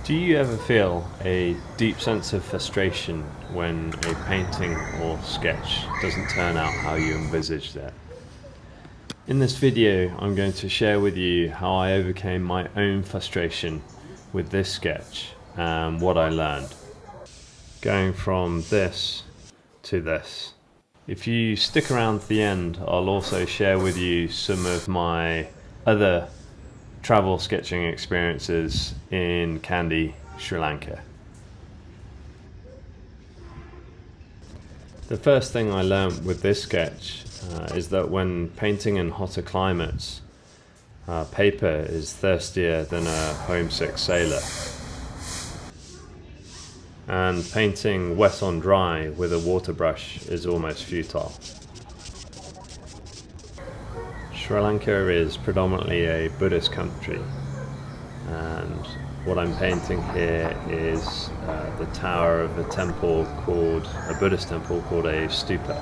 Do you ever feel a deep sense of frustration when a painting or sketch doesn't turn out how you envisaged it? In this video, I'm going to share with you how I overcame my own frustration with this sketch and what I learned. Going from this to this. If you stick around to the end, I'll also share with you some of my other travel sketching experiences in Kandy, Sri Lanka. The first thing I learned with this sketch is that when painting in hotter climates, paper is thirstier than a homesick sailor. And painting wet on dry with a water brush is almost futile. Sri Lanka is predominantly a Buddhist country, and what I'm painting here is the tower of a temple called, a Buddhist temple called a stupa.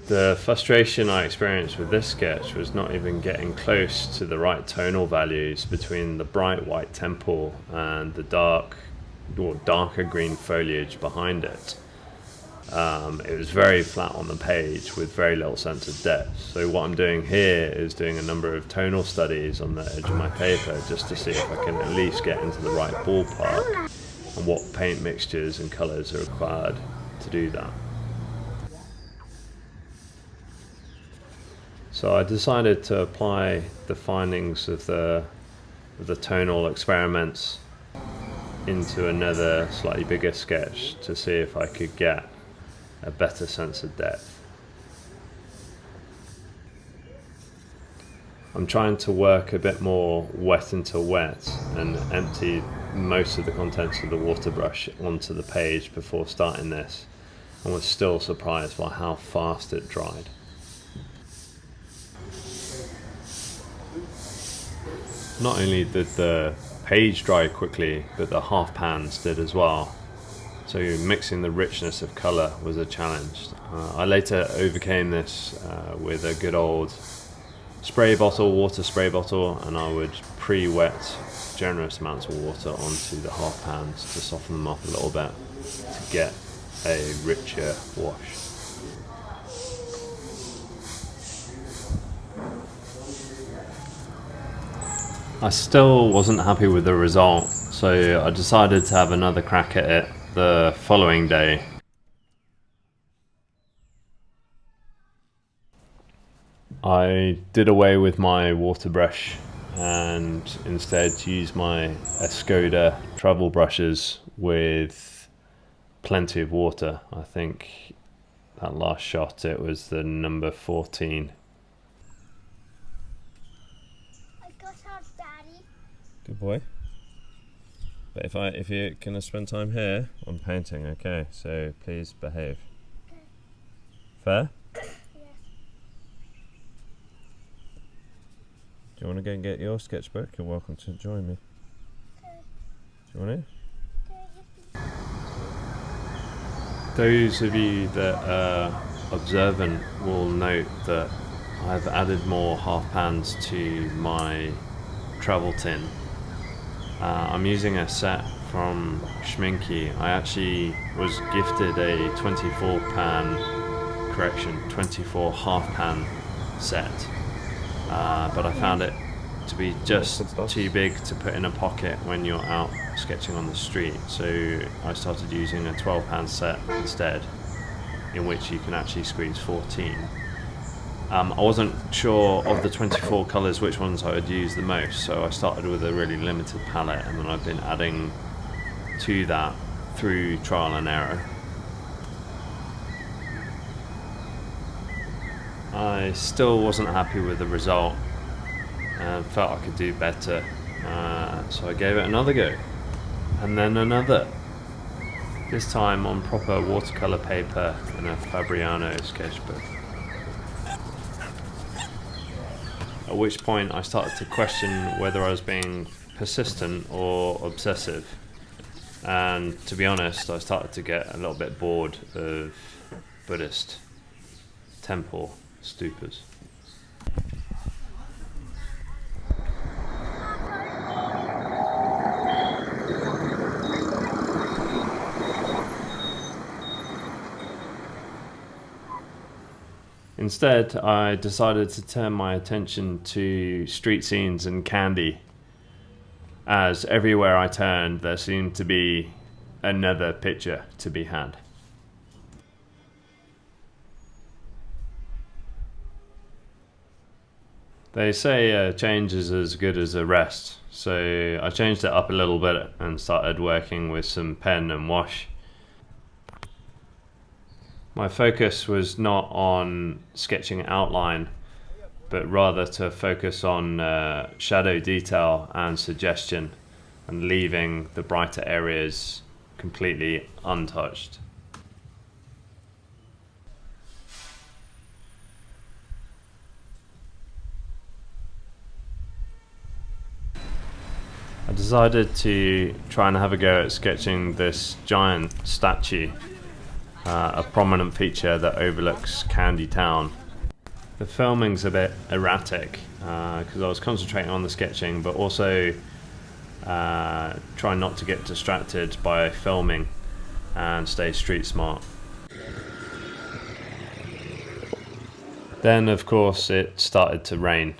The frustration I experienced with this sketch was not even getting close to the right tonal values between the bright white temple and the dark or darker green foliage behind it. It was very flat on the page with very little sense of depth. So what I'm doing here is doing a number of tonal studies on the edge of my paper just to see if I can at least get into the right ballpark and what paint mixtures and colours are required to do that. So I decided to apply the findings of the tonal experiments into another slightly bigger sketch to see if I could get a better sense of depth. I'm trying to work a bit more wet into wet and empty most of the contents of the water brush onto the page before starting this, and was still surprised by how fast it dried. Not only did the page dry quickly, but the half pans did as well. So mixing the richness of colour was a challenge. I later overcame this with a good old water spray bottle, and I would pre-wet generous amounts of water onto the half pans to soften them up a little bit to get a richer wash. I still wasn't happy with the result, so I decided to have another crack at it the following day. I did away with my water brush and instead used my Escoda travel brushes with plenty of water. I think that last shot it was the number 14. Good boy. But if you're gonna spend time here, I'm painting, okay? So please behave. Okay. Fair? Yes. Do you want to go and get your sketchbook? You're welcome to join me. Okay. Do you want to? Okay. Those of you that are observant will note that I've added more half pans to my travel tin. I'm using a set from Schminky. I actually was gifted a 24 half pan set, but I found it to be just too big to put in a pocket when you're out sketching on the street. So I started using a 12 pan set instead, in which you can actually squeeze 14. I wasn't sure of the 24 colours which ones I would use the most, so I started with a really limited palette, and then I've been adding to that through trial and error. I still wasn't happy with the result and felt I could do better, so I gave it another go, and then another. This time on proper watercolour paper in a Fabriano sketchbook. At which point I started to question whether I was being persistent or obsessive. And to be honest, I started to get a little bit bored of Buddhist temple stupas. Instead, I decided to turn my attention to street scenes in Kandy, as everywhere I turned there seemed to be another picture to be had. They say change is as good as a rest, so I changed it up a little bit and started working with some pen and wash. My focus was not on sketching outline, but rather to focus on shadow detail and suggestion, and leaving the brighter areas completely untouched. I decided to try and have a go at sketching this giant statue, a prominent feature that overlooks Kandy town. The filming's a bit erratic because I was concentrating on the sketching, but also trying not to get distracted by filming and stay street smart. Then, of course, it started to rain.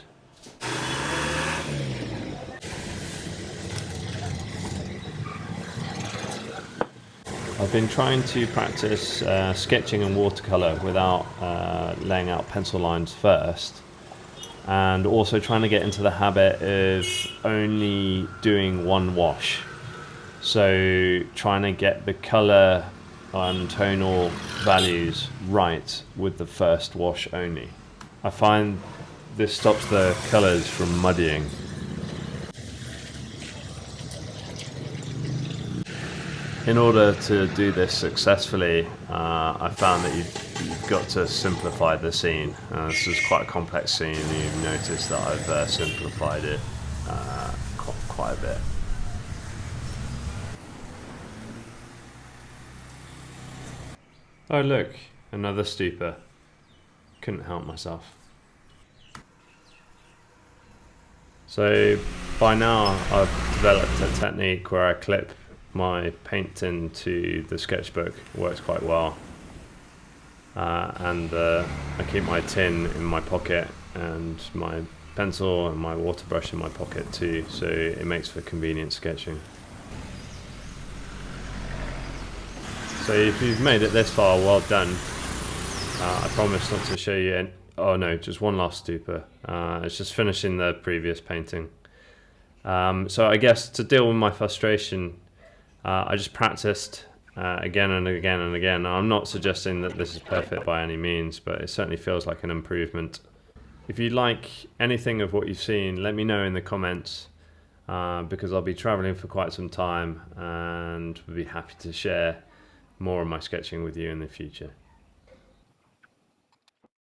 I've been trying to practice sketching in watercolor without laying out pencil lines first, and also trying to get into the habit of only doing one wash. So trying to get the color and tonal values right with the first wash only. I find this stops the colors from muddying. In order to do this successfully, I found that you've got to simplify the scene. This is quite a complex scene, and you've noticed that I've simplified it quite a bit. Oh look, another stupa. Couldn't help myself. So by now I've developed a technique where I clip my paint tin to the sketchbook. It works quite well, and I keep my tin in my pocket and my pencil and my water brush in my pocket too, so it makes for convenient sketching. So if you've made it this far, well done. I promise not to show you any, oh no, just one last stupa. It's just finishing the previous painting. So I guess to deal with my frustration, I just practiced again and again and again. Now, I'm not suggesting that this is perfect by any means, but it certainly feels like an improvement. If you like anything of what you've seen, let me know in the comments, because I'll be traveling for quite some time and would be happy to share more of my sketching with you in the future.